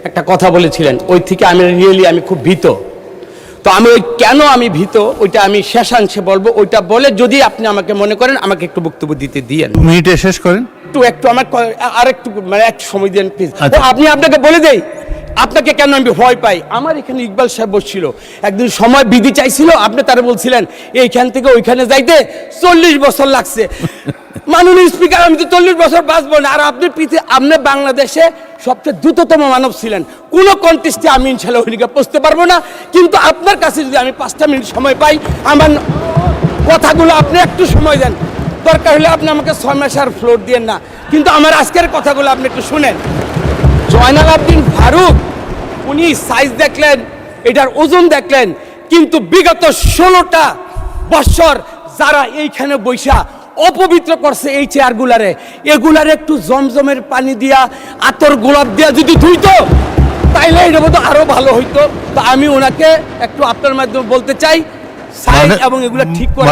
একটা কথা বলেছিলেন, ওই থেকে আমি খুব ভীত। তো আমি ওই কেন আমি ভীত ওইটা আমি শেষাংশে বলবো। ওইটা বলে যদি আপনি আমাকে মনে করেন আমাকে একটু বক্তব্য দিতে দিয়েন। মিনিটে শেষ করেন। একটু আমার আর একটু মানে একটু সময় দেন প্লিজ। আচ্ছা। আপনি আপনাকে বলে দেই আপনাকে কেন আমি ভয় পাই। আমার এখানে ইকবাল সাহেব বসছিল, একদিন সময় বিধি চাইছিল, আপনি তারা বলছিলেন এইখান থেকে ওইখানে যাইতে 40 বছর লাগছে। মাননীয় স্পিকার, আমি তো 40 বছর বাঁচবো না। আর আপনি আপনি বাংলাদেশে সবচেয়ে দ্রুততম মানব ছিলেন, কোনো কন্টেস্টে আমি ইনশাল্লাহ ওইদিকে পৌঁছতে পারবো না। কিন্তু আপনার কাছে যদি আমি 5টা মিনিট সময় পাই, আমার কথাগুলো আপনি একটু সময় দেন, দরকার হলে আপনি আমাকে 6 মাস আর ফ্লোর দিয়েন না, কিন্তু আমার আজকের কথাগুলো আপনি একটু শুনেন। জয়নাল আবদিন ফারুক উনি সাইজ দেখলেন, এটার ওজন দেখলেন, কিন্তু বিগত 16টা বছর যারা এইখানে বৈশা অপবিত্র করছে এই চেয়ারগুলারে, এগুলারে একটু জমজমের পানি দিয়া আতর গোলাপ দিয়া যদি ধুইতো তাইলে এটা বোধ আরো ভালো হইতো। তো আমি ওনাকে একটু আপনার মাধ্যমে বলতে চাই সাইজ এবং এগুলা ঠিক করে